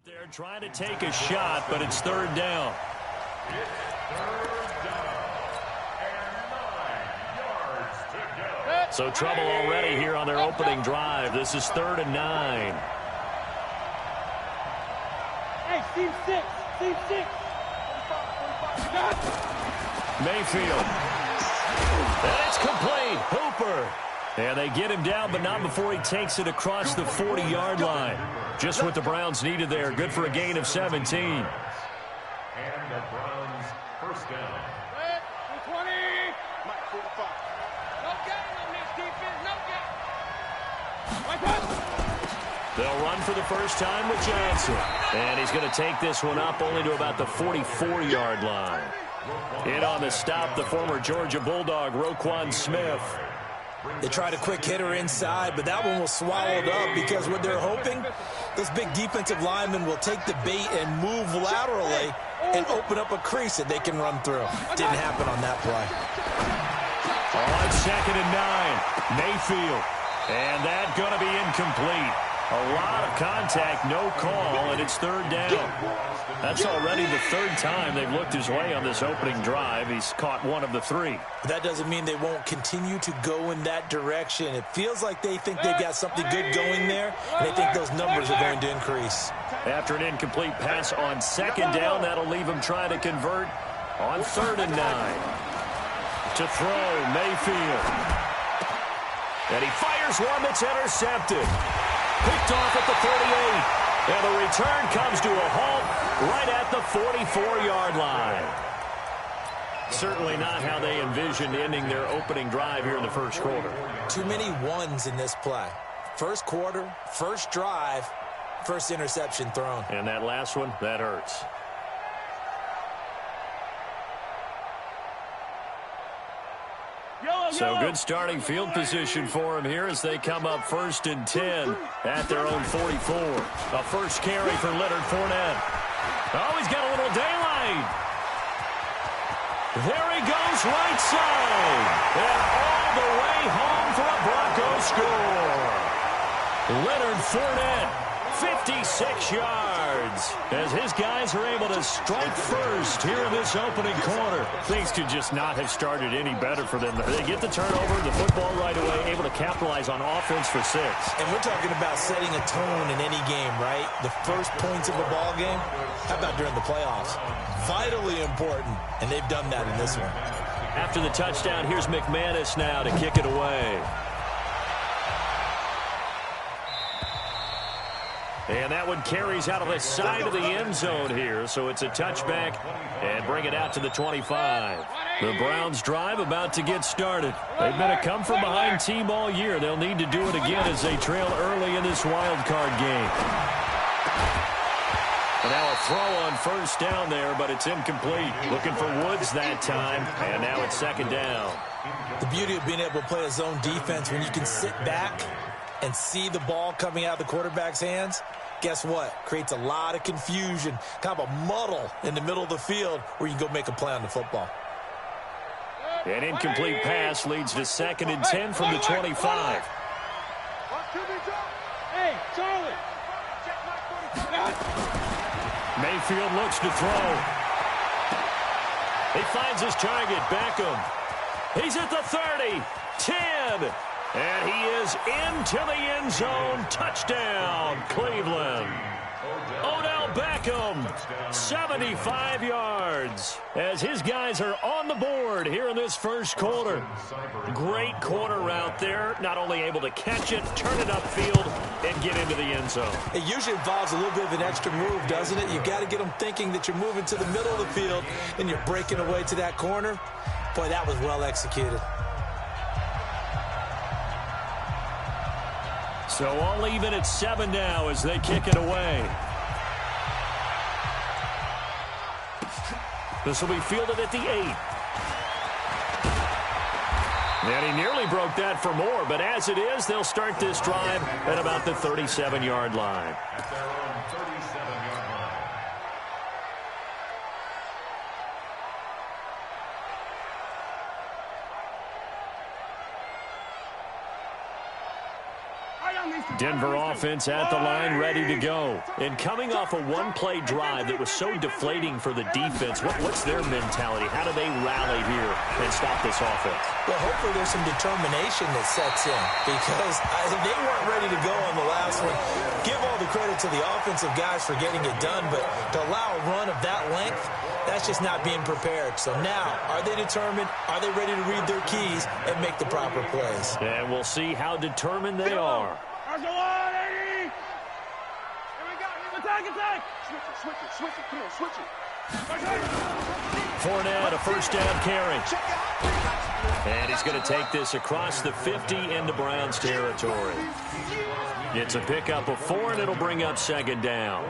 They're trying to take a shot, but it's third down. It's third down and 9 yards to go. So trouble already here on their opening drive. This is 3rd and 9. Hey, team 6. Team 6. Mayfield. And it's complete. Hooper. And they get him down, but not before he takes it across the 40-yard line. Just what the Browns needed there. Good for a gain of 17. And the Browns first down. 20. Mike, 45. No game on this defense. No game. They'll run for the first time with Johnson. And he's going to take this one up only to about the 44-yard line. In on the stop, the former Georgia Bulldog, Roquan Smith. They tried a quick hitter inside, but that one was swallowed up because what they're hoping, this big defensive lineman will take the bait and move laterally and open up a crease that they can run through. Didn't happen on that play. On 2nd and 9, Mayfield. And that's going to be incomplete. A lot of contact, no call, and it's 3rd down. That's already the 3rd time they've looked his way on this opening drive. He's caught one of the 3. But that doesn't mean they won't continue to go in that direction. It feels like they think they've got something good going there, and they think those numbers are going to increase. After an incomplete pass on 2nd down, that'll leave him trying to convert on 3rd and 9. To throw, Mayfield. And he fires one that's intercepted. Picked off at the 38. And the return comes to a halt right at the 44-yard line. Certainly not how they envisioned ending their opening drive here in the first quarter. Too many ones in this play. First quarter, first drive, first interception thrown. And that last one, that hurts. So good starting field position for him here as they come up 1st and 10 at their own 44. A first carry for Leonard Fournette. Oh, he's got a little daylight. There he goes right side. And all the way home for a Broncos score. Leonard Fournette, 56 yards. As his guys are able to strike first here in this opening quarter. Things could just not have started any better for them. They get the turnover, the football right away, able to capitalize on offense for 6. And we're talking about setting a tone in any game, right? The first points of a ball game. How about during the playoffs? Vitally important, and they've done that in this one. After the touchdown, here's McManus now to kick it away. And that one carries out of the side of the end zone here. So it's a touchback and bring it out to the 25. The Browns drive about to get started. They've been a come-from-behind team all year. They'll need to do it again as they trail early in this wild card game. And now a throw on first down there, but it's incomplete. Looking for Woods that time. And now it's 2nd down. The beauty of being able to play a zone defense when you can sit back and see the ball coming out of the quarterback's hands, guess what? Creates a lot of confusion, kind of a muddle in the middle of the field where you can go make a play on the football. An incomplete pass leads to 2nd and 10 from the 25. Hey, Charlie. Mayfield looks to throw. He finds his target, Beckham. He's at the 30, 10. And he is into the end zone. Touchdown, Cleveland. Odell Beckham, 75 yards. As his guys are on the board here in this first quarter. Great corner route there. Not only able to catch it, turn it upfield, and get into the end zone. It usually involves a little bit of an extra move, doesn't it? You've got to get them thinking that you're moving to the middle of the field and you're breaking away to that corner. Boy, that was well executed. So all even at 7 now as they kick it away. This will be fielded at the 8. And he nearly broke that for more, but as it is, they'll start this drive at about the 37-yard line. At their own 37-yard line. Denver offense at the line, ready to go. And coming off a one-play drive that was so deflating for the defense, what's their mentality? How do they rally here and stop this offense? Well, hopefully there's some determination that sets in because they weren't ready to go on the last one. Give all the credit to the offensive guys for getting it done, but to allow a run of that length, that's just not being prepared. So now, are they determined? Are they ready to read their keys and make the proper plays? And we'll see how determined they are. There's the one, 80. Here we go. Attack. Switch it. Come on, switch it. Fournette, a first down carry. And he's going to take this across the 50 into Browns territory. It's a pickup of 4, and it'll bring up second down.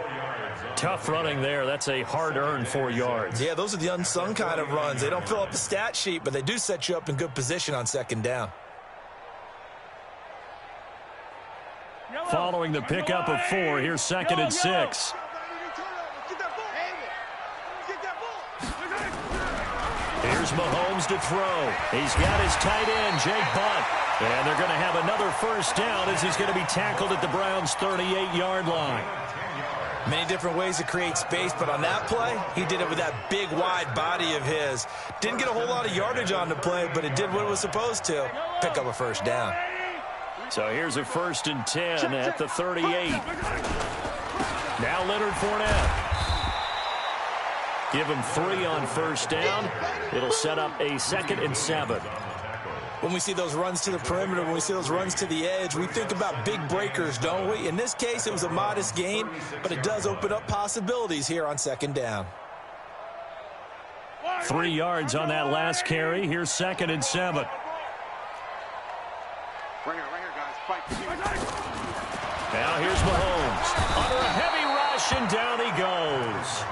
Tough running there. That's a hard-earned 4 yards. Yeah, those are the unsung kind of runs. They don't fill up the stat sheet, but they do set you up in good position on second down. Following the pickup of 4, here's second and 6. Here's Mahomes to throw. He's got his tight end, Jake Butt. And they're going to have another first down as he's going to be tackled at the Browns' 38-yard line. Many different ways to create space, but on that play, he did it with that big, wide body of his. Didn't get a whole lot of yardage on the play, but it did what it was supposed to. Pick up a first down. So here's a 1st and 10 at the 38. Now Leonard Fournette. Give him 3 on first down. It'll set up a 2nd and 7. When we see those runs to the perimeter, when we see those runs to the edge, we think about big breakers, don't we? In this case, it was a modest gain, but it does open up possibilities here on second down. 3 yards on that last carry. Here's 2nd and 7. Right here, guys. Fight. Now here's Mahomes. Under a heavy rush, and down he goes.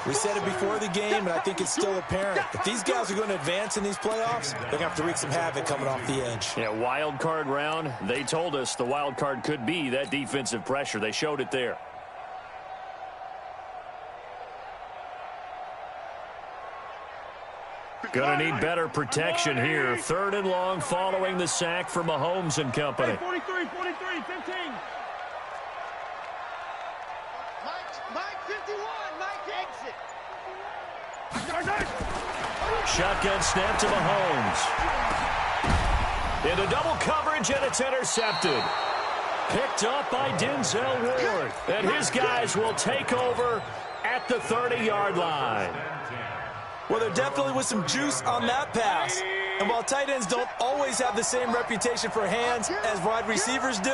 We said it before the game, and I think it's still apparent. If these guys are going to advance in these playoffs, they're going to have to wreak some havoc coming off the edge. Yeah, wild card round. They told us the wild card could be that defensive pressure. They showed it there. Gonna need better protection here. 3rd and long following the sack for Mahomes and company. 43, 15. Mike 51, Mike exit. Shotgun snap to Mahomes. Into double coverage, and it's intercepted. Picked up by Denzel Ward. And his guys will take over at the 30-yard line. Well, there definitely was some juice on that pass. And while tight ends don't always have the same reputation for hands as wide receivers do,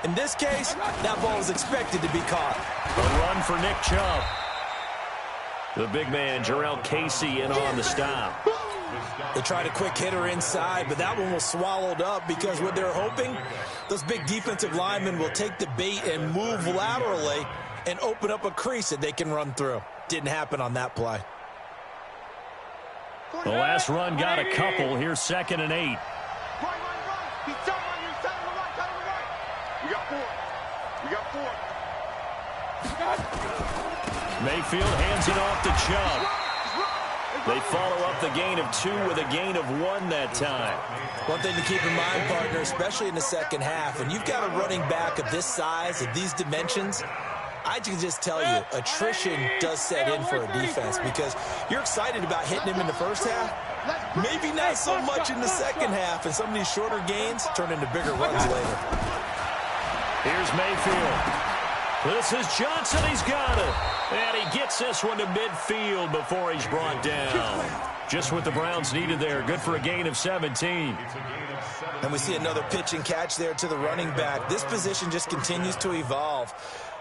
in this case, that ball was expected to be caught. A run for Nick Chubb. The big man, Jarrell Casey, in on the stop. They tried a quick hitter inside, but that one was swallowed up because what they're hoping, those big defensive linemen will take the bait and move laterally and open up a crease that they can run through. Didn't happen on that play. The last run got a couple. Here's 2nd and 8. Run. He's right. We got 4. Mayfield hands it off to Chubb. They follow up the gain of 2 with a gain of 1 that time. One thing to keep in mind, partner, especially in the second half, and you've got a running back of this size, of these dimensions, I can just tell you, attrition does set in for a defense because you're excited about hitting him in the first half. Maybe not so much in the second half, and some of these shorter gains turn into bigger runs later. Here's Mayfield. This is Johnson. He's got it. And he gets this one to midfield before he's brought down. Just what the Browns needed there. Good for a gain of 17. And we see another pitch and catch there to the running back. This position just continues to evolve.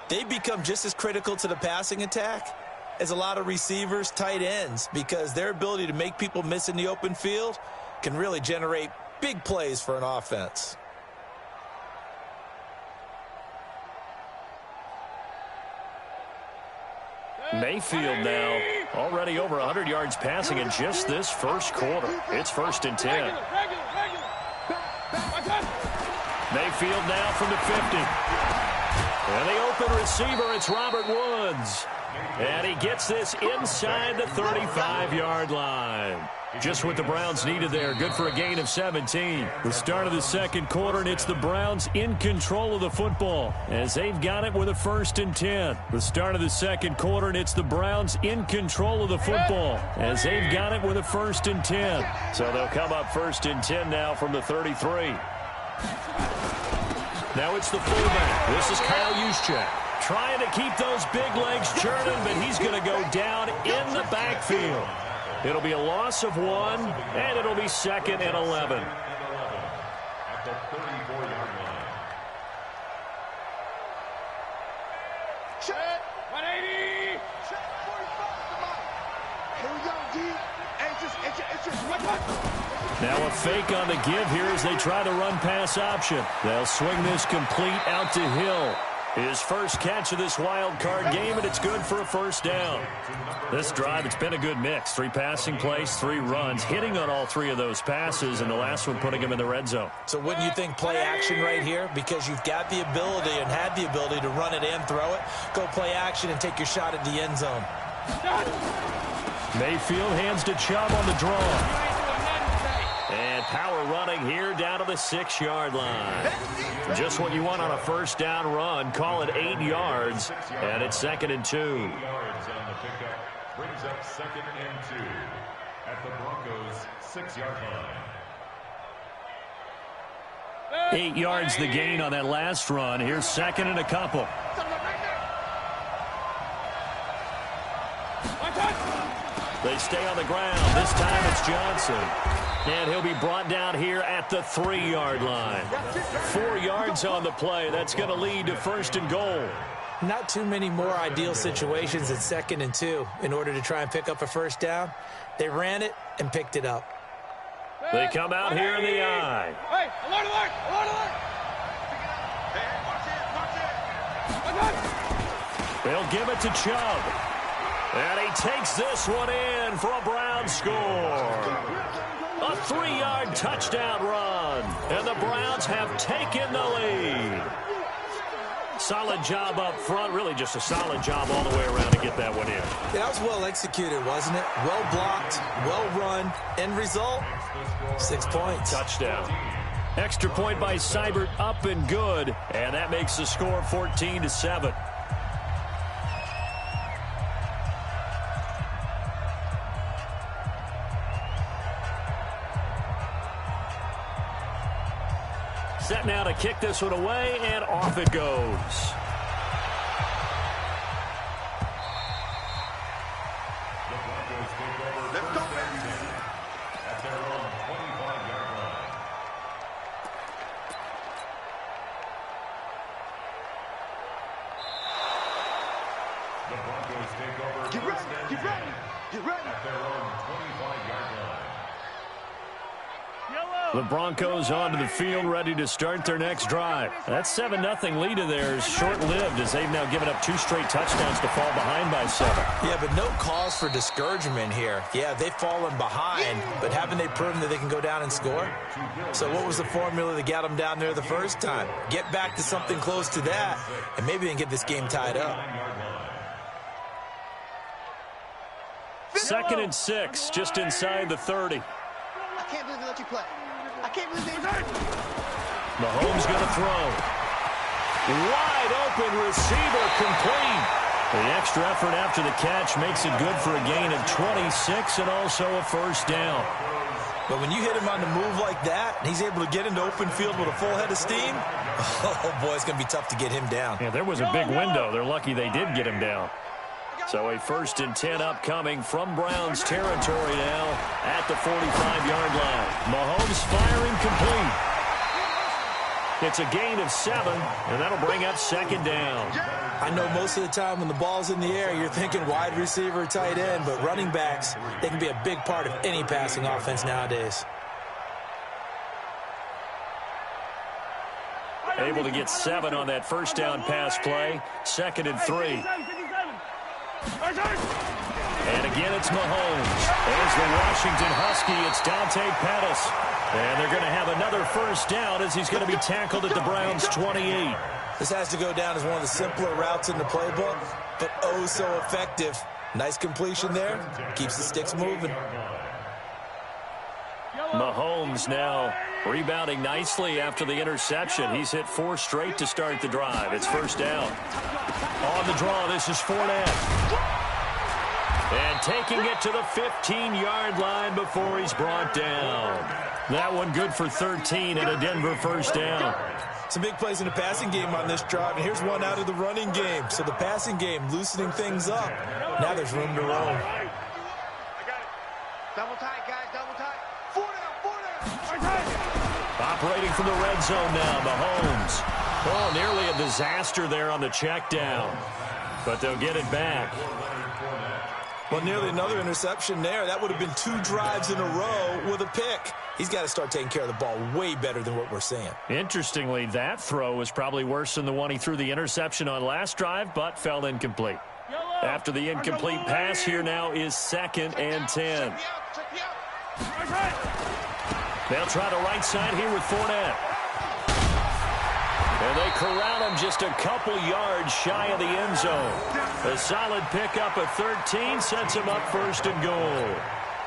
They become just as critical to the passing attack as a lot of receivers, tight ends, because their ability to make people miss in the open field can really generate big plays for an offense. Mayfield now already over 100 yards passing in just this first quarter. It's 1st and 10. Mayfield now from the 50. And the open receiver, it's Robert Woods. And he gets this inside the 35-yard line. Just what the Browns needed there. Good for a gain of 17. The start of the second quarter, and it's the Browns in control of the football as they've got it with a 1st and 10. The start of the second quarter, and it's the Browns in control of the football as they've got it with a 1st and 10. So they'll come up 1st and 10 now from the 33. Now it's the fullback. This is Kyle Juszczyk. Trying to keep those big legs churning, but he's going to go down in the backfield. It'll be a loss of 1, and it'll be 2nd and 11. At the 34-yard line. Check. 180. Check. 45. Here we go, D. It's just what? Now a fake on the give here as they try to run pass option. They'll swing this complete out to Hill. His first catch of this wild card game, and it's good for a 1st down. This drive, it's been a good mix. 3 passing plays, 3 runs, hitting on all 3 of those passes, and the last one putting him in the red zone. So wouldn't you think play action right here? Because you've got the ability and had the ability to run it and throw it. Go play action and take your shot at the end zone. Mayfield hands to Chubb on the draw. And power running here down to the 6-yard line. Just what you want on a 1st down run. Call it 8 yards, and it's 2nd and 2. 8 yards on the pickup brings up 2nd and 2 at the Broncos' 6-yard line. 8 yards the gain on that last run. Here's 2nd and a couple. They stay on the ground. This time it's Johnson. And he'll be brought down here at the 3-yard line. 4 yards on the play. That's going to lead to 1st and goal. Not too many more ideal situations at 2nd and 2 in order to try and pick up a 1st down. They ran it and picked it up. They come out here in the eye. Hey, alert, alert, alert, alert. They'll give it to Chubb. And he takes this one in for a Browns score. A 3-yard touchdown run. And the Browns have taken the lead. Solid job up front. Really just a solid job all the way around to get that one in. Yeah, that was well executed, wasn't it? Well blocked, well run. End result, 6 points. Touchdown. Extra point by Seibert, up and good. And that makes the score 14-7. Set now to kick this one away, and off it goes. The Broncos take over Let's go. at their own 25-yard line. The Broncos take over Get ready, get ready, get ready. at their own 25-yard line. The Broncos onto the field, ready to start their next drive. That 7-0 lead of theirs short-lived as they've now given up 2 straight touchdowns to fall behind by 7. Yeah, but no cause for discouragement here. Yeah, they've fallen behind, but haven't they proven that they can go down and score? So what was the formula that got them down there the first time? Get back to something close to that, and maybe they can get this game tied up. 2nd and 6, just inside the 30. I can't believe they let you play. I can't believe they Mahomes going to throw. Wide open receiver complete. The extra effort after the catch makes it good for a gain of 26 and also a 1st down. But when you hit him on the move like that, and he's able to get into open field with a full head of steam, oh boy, it's going to be tough to get him down. Yeah, there was a big window. They're lucky they did get him down. So a 1st and 10 upcoming from Browns territory now at the 45-yard line. Mahomes firing complete. It's a gain of 7, and that'll bring up 2nd down. I know most of the time when the ball's in the air, you're thinking wide receiver, tight end, but running backs, they can be a big part of any passing offense nowadays. Able to get 7 on that 1st down pass play. 2nd and 3. And again, it's Mahomes. There's the Washington Husky. It's Dante Pettis. And they're going to have another 1st down as he's going to be tackled at the Browns' 28. This has to go down as one of the simpler routes in the playbook, but oh so effective. Nice completion there. Keeps the sticks moving. Mahomes now rebounding nicely after the interception. He's hit 4 straight to start the drive. It's first down. On the draw, this is Fournette. And taking it to the 15-yard line before he's brought down. That one good for 13 and a Denver first down. Some big plays in the passing game on this drive, and here's one out of the running game. So the passing game loosening things up. Now there's room to roam. I got it. Double tight, guys, double tight. 4 down. Operating from the red zone now, Mahomes. Oh, nearly a disaster there on the check down. But they'll get it back. Well, nearly another interception there. That would have been 2 drives in a row with a pick. He's got to start taking care of the ball way better than what we're seeing. Interestingly, that throw was probably worse than the one he threw the interception on last drive, but fell incomplete. After the incomplete pass, here now is 2nd and 10. They'll try the right side here with Fournette. And they corral him just a couple yards shy of the end zone. A solid pickup at 13 sets him up 1st and goal.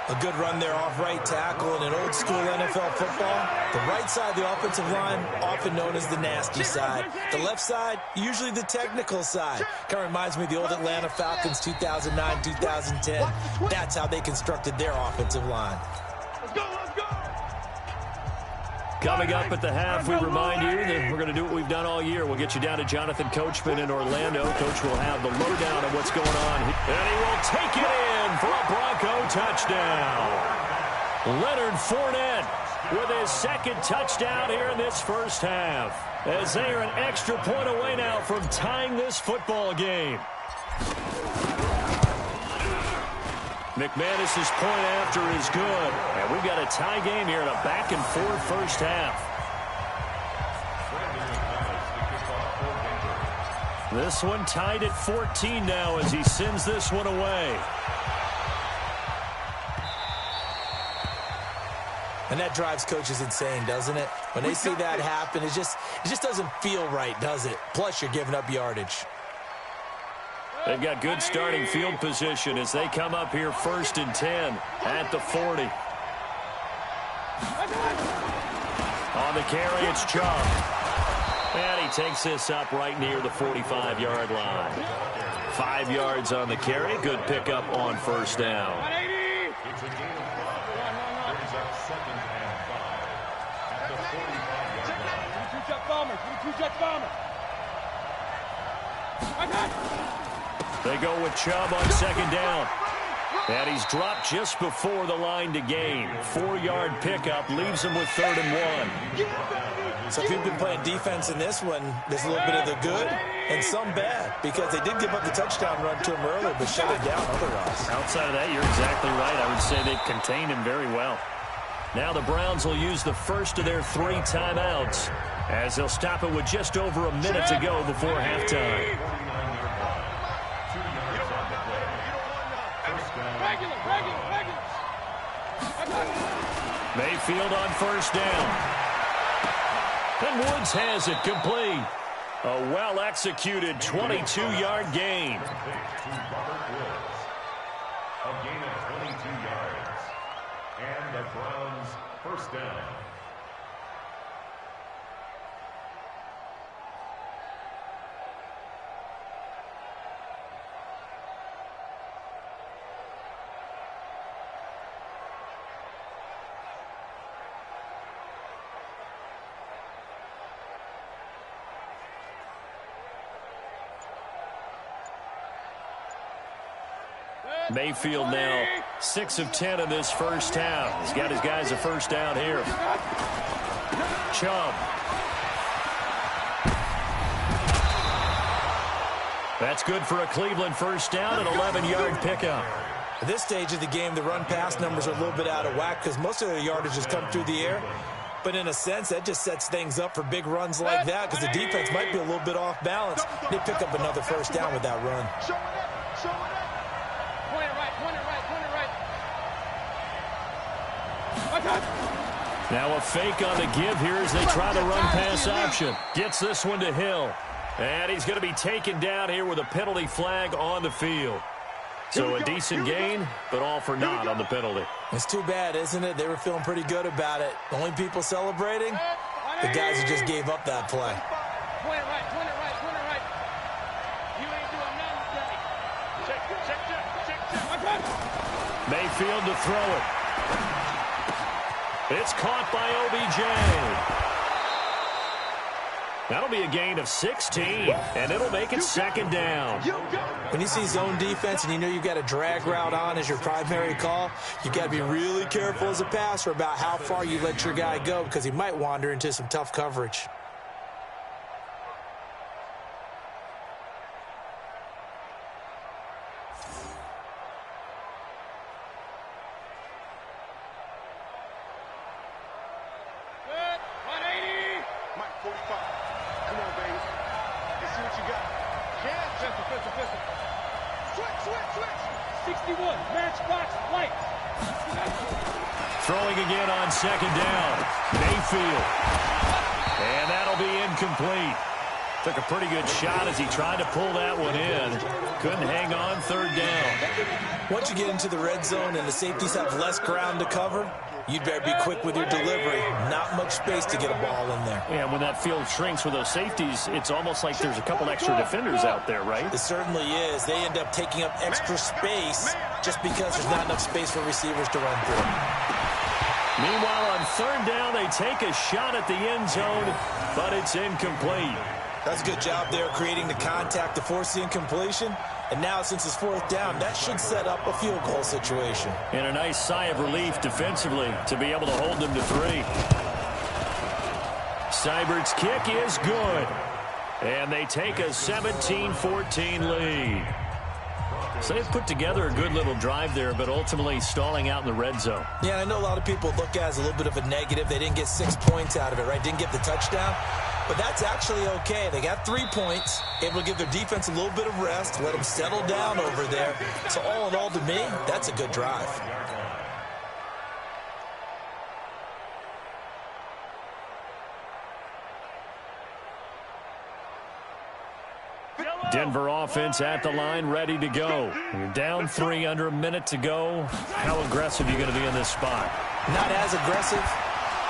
A good run there off right tackle in an old-school NFL football. The right side of the offensive line, often known as the nasty side. The left side, usually the technical side. Kind of reminds me of the old Atlanta Falcons 2009-2010. That's how they constructed their offensive line. Coming up at the half, we remind you that we're going to do what we've done all year. We'll get you down to Jonathan Coachman in Orlando. Coach will have the lowdown of what's going on. And he will take it in for a Bronco touchdown. Leonard Fournette with his 2nd touchdown here in this first half. As they are an extra point away now from tying this football game. McManus's point after is good. And we've got a tie game here in a back-and-forth first half. This one tied at 14 now as he sends this one away. And that drives coaches insane, doesn't it? When they see that happen, it just doesn't feel right, does it? Plus, you're giving up yardage. They've got good starting field position as they come up here 1st and 10 at the 40. On the carry, it's Chubb. And he takes this up right near the 45-yard line. 5 yards on the carry. Good pickup on 1st down. They go with Chubb on 2nd down. And he's dropped just before the line to gain. 4-yard pickup leaves him with 3rd and 1. So if you've been playing defense in this one, there's a little bit of the good and some bad. Because they did give up the touchdown run to him earlier, but shut it down otherwise. Outside of that, you're exactly right. I would say they've contained him very well. Now the Browns will use the first of their 3 timeouts as they'll stop it with just over a minute to go before halftime. Mayfield on 1st down. And Woods has it complete. A well-executed 22-yard gain. A gain of 22 yards. And the Browns 1st down. Mayfield now 6 of 10 in this first half. He's got his guys a 1st down here. Chubb. That's good for a Cleveland 1st down, an 11-yard pickup. At this stage of the game, the run-pass numbers are a little bit out of whack because most of their yardage has come through the air. But in a sense, that just sets things up for big runs like that because the defense might be a little bit off balance. They pick up another 1st down with that run. Now a fake on the give here as they try the run-pass option. Gets this one to Hill. And he's going to be taken down here with a penalty flag on the field. So a decent gain, but all for naught on the penalty. It's too bad, isn't it? They were feeling pretty good about it. The only people celebrating, the guys who just gave up that play. Point it right, point it right, point it right. You ain't doing nothing today. Check. Mayfield to throw it. It's caught by OBJ. That'll be a gain of 16, and it'll make it second down. When you see zone defense and you know you've got a drag route on as your primary call, you've got to be really careful as a passer about how far you let your guy go because he might wander into some tough coverage. Throwing again on second down. Mayfield. And that'll be incomplete. Took a pretty good shot as he tried to pull that one in. Couldn't hang on third down. Once you get into the red zone and the safeties have less ground to cover, you'd better be quick with your delivery. Not much space to get a ball in there. Yeah, when that field shrinks with those safeties, it's almost like there's a couple extra defenders out there, right? It certainly is. They end up taking up extra space just because there's not enough space for receivers to run through. Meanwhile, on third down, they take a shot at the end zone, but it's incomplete. That's a good job there creating the contact to force the incompletion. And now, since it's fourth down, that should set up a field goal situation. And a nice sigh of relief defensively to be able to hold them to 3. Seibert's kick is good. And they take a 17-14 lead. So they've put together a good little drive there, but ultimately stalling out in the red zone. Yeah, I know a lot of people look at it as a little bit of a negative. They didn't get 6 points out of it, right? Didn't get the touchdown. But that's actually okay. They got 3 points, able to give their defense a little bit of rest, let them settle down over there. So all in all, to me, that's a good drive. Denver offense at the line, ready to go. You're down 3, under a minute to go. How aggressive are you going to be in this spot? Not as aggressive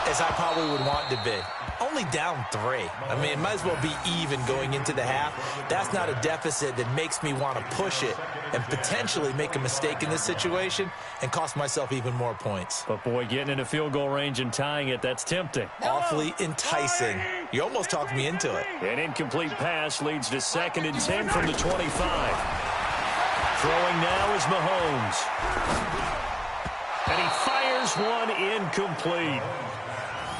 as I probably would want to be. Only down 3. I mean, it might as well be even going into the half. That's not a deficit that makes me want to push it and potentially make a mistake in this situation and cost myself even more points. But, boy, getting into field goal range and tying it, that's tempting. Awfully enticing. You almost talked me into it. An incomplete pass leads to 2nd and 10 from the 25. Throwing now is Mahomes. And he fires one incomplete.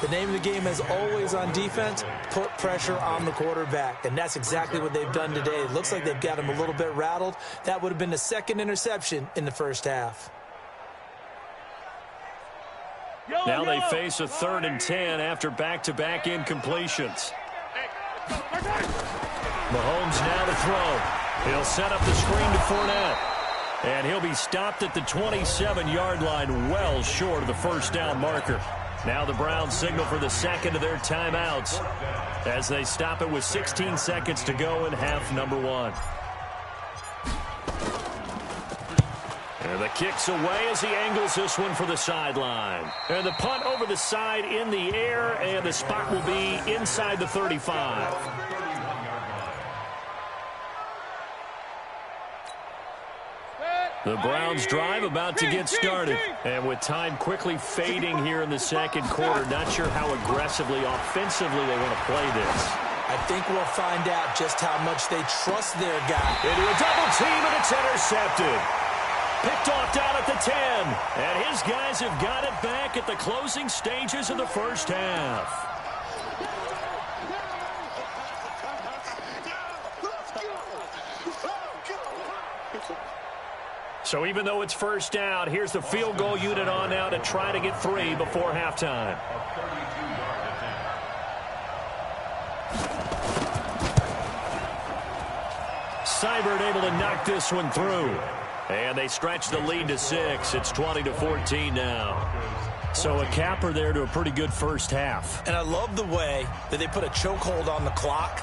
The name of the game is always on defense, put pressure on the quarterback. And that's exactly what they've done today. It looks like they've got him a little bit rattled. That would have been the 2nd interception in the first half. Now they face a 3rd and 10 after back-to-back incompletions. Mahomes now to throw. He'll set up the screen to Fournette. And he'll be stopped at the 27-yard line, well short of the first down marker. Now the Browns signal for the 2nd of their timeouts as they stop it with 16 seconds to go in half number 1. And the kick's away as he angles this one for the sideline. And the punt over the side in the air, and the spot will be inside the 35. The Browns drive about to get started. And with time quickly fading here in the second quarter, not sure how aggressively, offensively they want to play this. I think we'll find out just how much they trust their guy. Into a double team, and it's intercepted. Picked off down at the 10. And his guys have got it back at the closing stages of the first half. So even though it's first down, here's the field goal unit on now to try to get 3 before halftime. Seibert able to knock this one through. And they stretch the lead to 6. It's 20-14 now. So a capper there to a pretty good first half. And I love the way that they put a chokehold on the clock.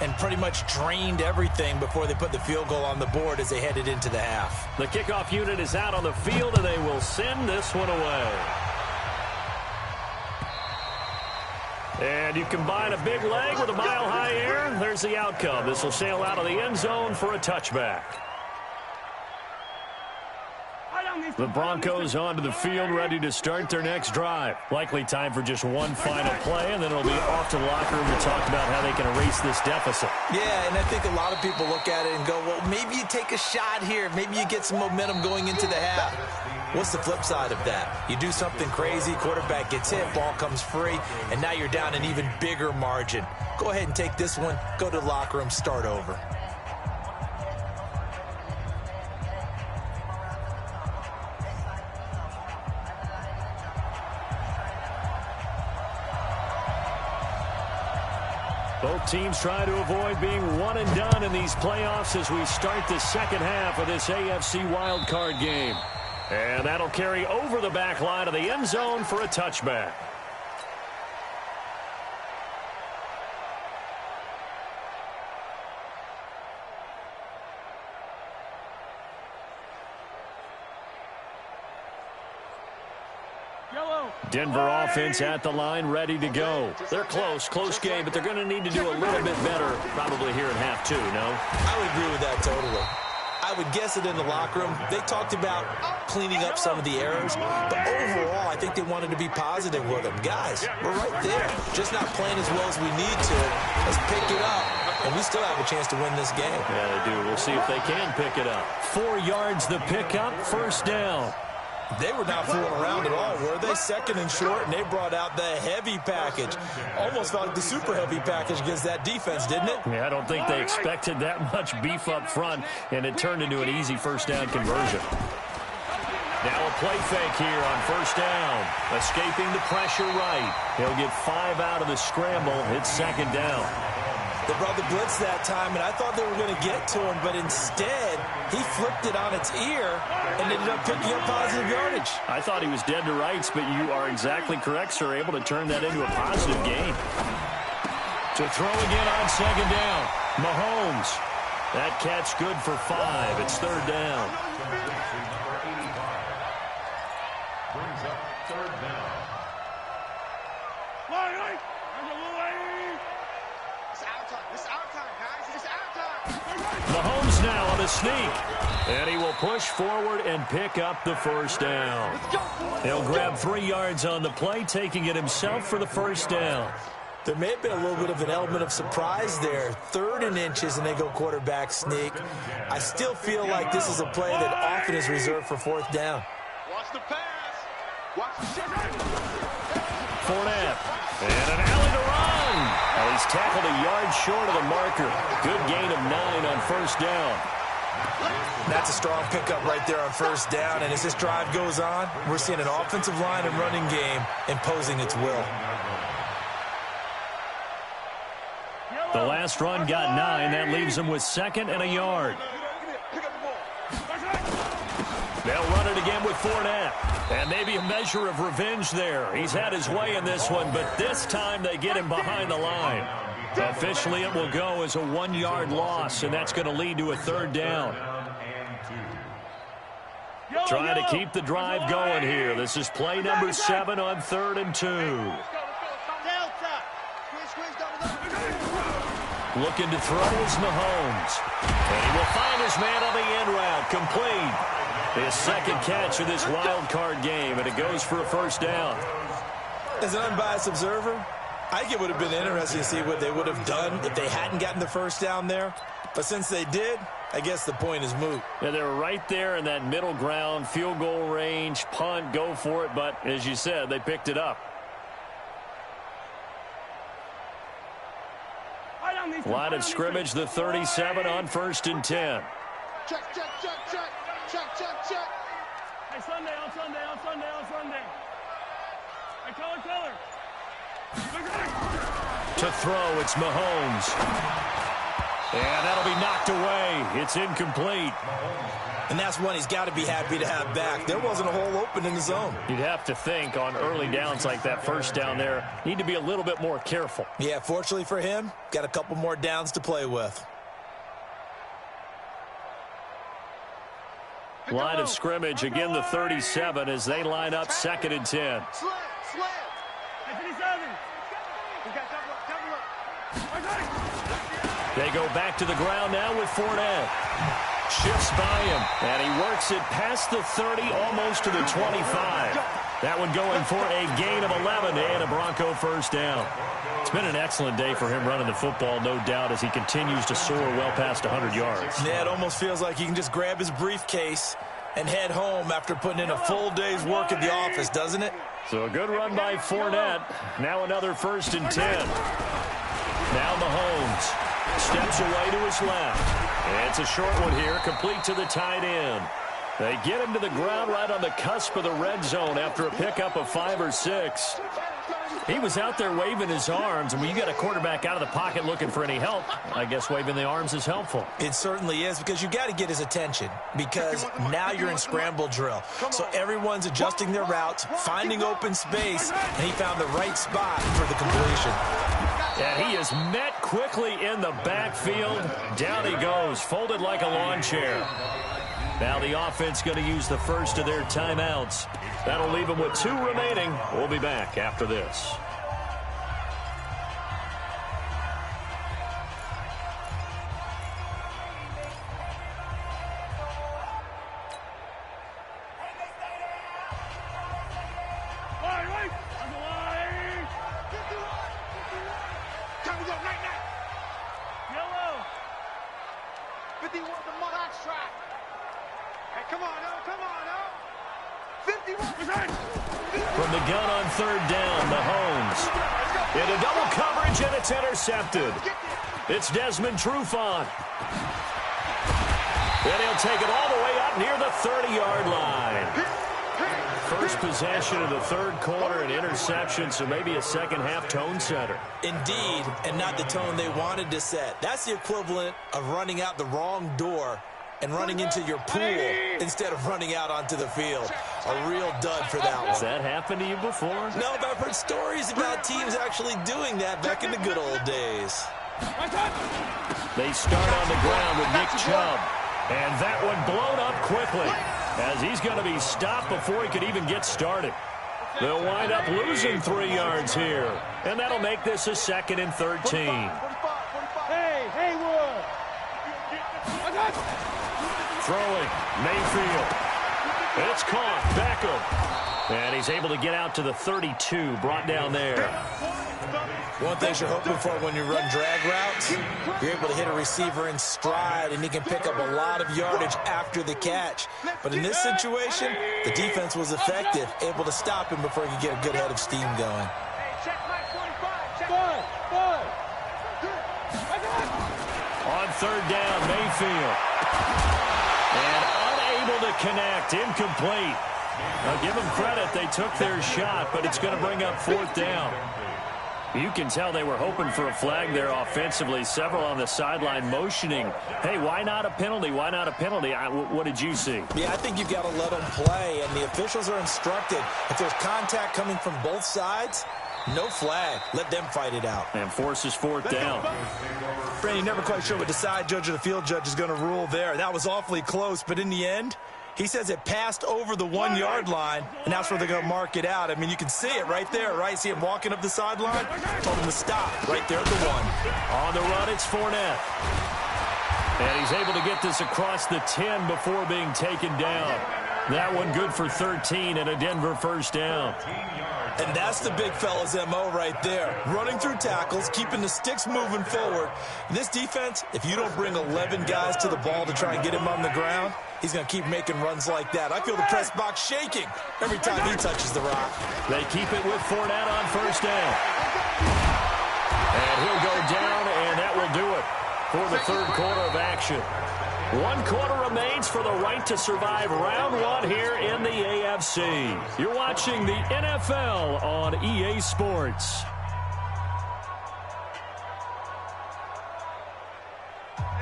and pretty much drained everything before they put the field goal on the board as they headed into the half. The kickoff unit is out on the field, and they will send this one away. And you combine a big leg with a mile-high air, there's the outcome. This will sail out of the end zone for a touchback. The Broncos onto the field, ready to start their next drive. Likely time for just one final play, and then it'll be off to the locker room to talk about how they can erase this deficit. Yeah, and I think a lot of people look at it and go, well, maybe you take a shot here. Maybe you get some momentum going into the half. What's the flip side of that? You do something crazy, quarterback gets hit, ball comes free, and now you're down an even bigger margin. Go ahead and take this one, go to the locker room, start over. Both teams try to avoid being one and done in these playoffs as we start the second half of this AFC wildcard game. And that'll carry over the back line of the end zone for a touchback. Denver offense at the line, ready to go. They're close game, but they're going to need to do a little bit better probably here in half two, no? I would agree with that totally. I would guess it in the locker room. They talked about cleaning up some of the errors, but overall, I think they wanted to be positive with them. Guys, we're right there, just not playing as well as we need to. Let's pick it up, and we still have a chance to win this game. Yeah, they do. We'll see if they can pick it up. 4 yards the pickup, first down. They were not fooling around at all, were they? Second and short, and they brought out the heavy package. Almost felt like the super heavy package against that defense, didn't it? Yeah, I don't think they expected that much beef up front, and it turned into an easy first down conversion. Now a play fake here on first down. Escaping the pressure right. He'll get 5 out of the scramble. It's second down. They brought the blitz that time, and I thought they were going to get to him, but instead, he flipped it on its ear and ended up picking up positive yardage. I thought he was dead to rights, but you are exactly correct, sir. Able to turn that into a positive gain. To throw again on second down. Mahomes. That catch good for 5. It's third down. Brings up third down. Mahomes now on the sneak. And he will push forward and pick up the first down. He'll grab 3 yards on the play, taking it himself for the first down. There may have been a little bit of an element of surprise there. 3rd and inches, and they go quarterback sneak. I still feel like this is a play that often is reserved for 4th down. Watch the pass. Watch the shot. Fournette. And an alley to run. Well, he's tackled a yard short of the marker. Good gain of 9 on first down. That's a strong pickup right there on first down. And as this drive goes on, we're seeing an offensive line and running game imposing its will. The last run got 9. That leaves him with 2nd and a yard. They'll run it again with Fournette. And maybe a measure of revenge there. He's had his way in this one, but this time they get him behind the line. Officially, it will go as a 1-yard loss, and that's going to lead to a 3rd down. Trying to keep the drive going here. This is play number 7 on 3rd and 2. Looking to throw is Mahomes. And he will find his man on the end route. Complete. His 2nd catch of this wild card game, and it goes for a first down. As an unbiased observer, I think it would have been interesting to see what they would have done if they hadn't gotten the first down there. But since they did, I guess the point is moot. Yeah, they were right there in that middle ground, field goal range, punt, go for it. But as you said, they picked it up. Line of scrimmage, the 37 on 1st and 10. Check. Hey, Sunday. Hey, color. To throw, it's Mahomes. And that'll be knocked away. It's incomplete. And that's one he's got to be happy to have back. There wasn't a hole open in the zone. You'd have to think on early downs like that first down there, need to be a little bit more careful. Yeah, fortunately for him, got a couple more downs to play with. Line of scrimmage, again the 37 as they line up 2nd and 10. Slam. 57. We got double up. They go back to the ground now with Fournette. Shifts by him, and he works it past the 30, almost to the 25. That one going for a gain of 11 and a Bronco first down. It's been an excellent day for him running the football, no doubt, as he continues to soar well past 100 yards. Yeah, it almost feels like he can just grab his briefcase and head home after putting in a full day's work at the office, doesn't it? So a good run by Fournette. Now another 1st and 10. Now Mahomes steps away to his left. It's a short one here, complete to the tight end. They get him to the ground right on the cusp of the red zone after a pickup of 5 or 6. He was out there waving his arms, and when you get a quarterback out of the pocket looking for any help, I guess waving the arms is helpful. It certainly is, because you got to get his attention, because now you're in scramble drill. So everyone's adjusting their routes, finding open space, and he found the right spot for the completion. And he is met quickly in the backfield. Down he goes, folded like a lawn chair. Now the offense going to use the first of their timeouts. That'll leave them with 2 remaining. We'll be back after this. From the gun on 3rd down, Mahomes. Into double coverage, and it's intercepted. It's Desmond Trufant. And he'll take it all the way up near the 30-yard line. First possession of the 3rd quarter, an interception, so maybe a second-half tone setter. Indeed, and not the tone they wanted to set. That's the equivalent of running out the wrong door and running into your pool instead of running out onto the field. A real dud for that one. Has that happened to you before? No, but I've heard stories about teams actually doing that back in the good old days. They start on the ground with Nick Chubb. And that one blown up quickly as he's going to be stopped before he could even get started. They'll wind up losing 3 yards here. And that'll make this a 2nd and 13. Hey, Haywood. Throwing, Mayfield. It's caught, Beckham. And he's able to get out to the 32, brought down there. One thing you're hoping for when you run drag routes, you're able to hit a receiver in stride, and he can pick up a lot of yardage after the catch. But in this situation, the defense was effective, able to stop him before he could get a good head of steam going. On 3rd down, Mayfield. And unable to connect, incomplete. I'll give them credit, they took their shot, but it's going to bring up 4th down. You can tell they were hoping for a flag there offensively. Several on the sideline motioning, hey, why not a penalty? Why not a penalty? What did you see? Yeah, I think you've got to let them play, and the officials are instructed. If there's contact coming from both sides, no flag. Let them fight it out. And forces 4th down. Brandon, never quite sure what the side judge or the field judge is going to rule there. That was awfully close, but in the end, he says it passed over the 1-yard line, and that's where they're going to mark it out. I mean, you can see it right there, right? See him walking up the sideline? Told him to stop right there at the 1. On the run, it's Fournette. And he's able to get this across the 10 before being taken down. That one good for 13 and a Denver first down. And that's the big fella's MO right there. Running through tackles, keeping the sticks moving forward. This defense, if you don't bring 11 guys to the ball to try and get him on the ground, he's going to keep making runs like that. I feel the press box shaking every time he touches the rock. They keep it with Fournette on first down. And he'll go down, and that will do it for the 3rd quarter of action. 1 quarter remains for the right to survive round 1 here in the AFC. You're watching the NFL on EA Sports.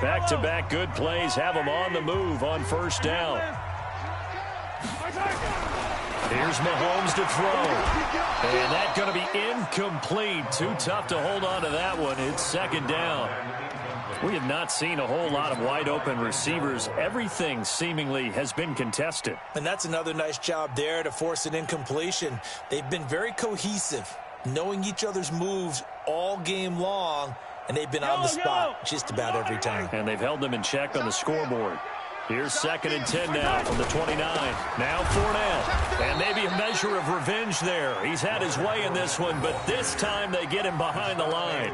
Back-to-back good plays have them on the move on first down. Here's Mahomes to throw. And that's going to be incomplete. Too tough to hold on to that one. It's second down. We have not seen a whole lot of wide-open receivers. Everything seemingly has been contested. And that's another nice job there to force an incompletion. They've been very cohesive, knowing each other's moves all game long, and they've been on the spot just about every time. And they've held them in check on the scoreboard. Here's 2nd and 10 now from the 29. Now Fournette. And maybe a measure of revenge there. He's had his way in this one, but this time they get him behind the line.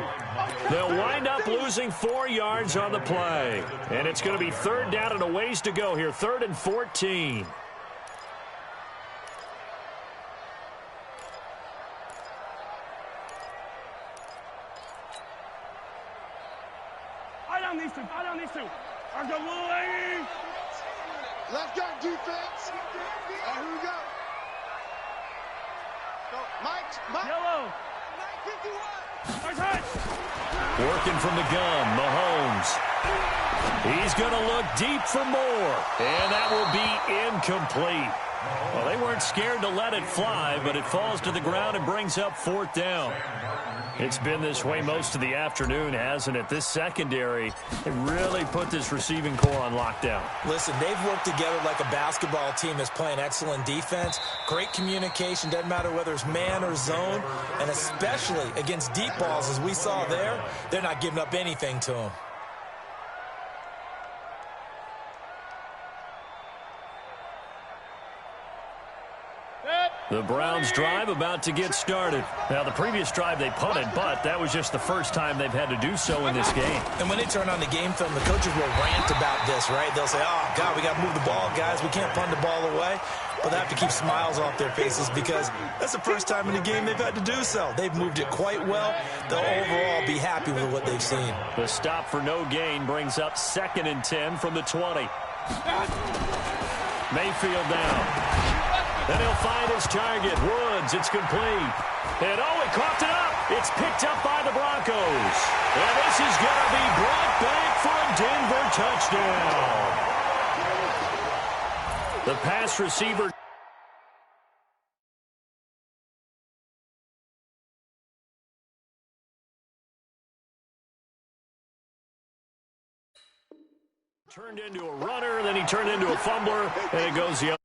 They'll wind up losing 4 yards on the play. And it's going to be 3rd down and a ways to go here. 3rd and 14. These two. Let's go, little lady. Let's go, defense. Here we go. Mike. Yellow. Working from the gun, Mahomes. He's going to look deep for more. And that will be incomplete. Well, they weren't scared to let it fly, but it falls to the ground and brings up 4th down. It's been this way most of the afternoon, hasn't it? This secondary, they really put this receiving core on lockdown. Listen, they've worked together like a basketball team that's playing excellent defense. Great communication, doesn't matter whether it's man or zone. And especially against deep balls, as we saw there, they're not giving up anything to them. The Browns drive about to get started. Now, the previous drive they punted, but that was just the first time they've had to do so in this game. And when they turn on the game film, the coaches will rant about this, right? They'll say, oh, God, we got to move the ball, guys. We can't punt the ball away. But they have to keep smiles off their faces because that's the first time in the game they've had to do so. They've moved it quite well. They'll overall be happy with what they've seen. The stop for no gain brings up 2nd and 10 from the 20. Mayfield down. Then he'll find his target. Woods, it's complete. And he coughed it up. It's picked up by the Broncos. And this is going to be brought back for a Denver touchdown. The pass receiver turned into a runner, then he turned into a fumbler, and it goes the other.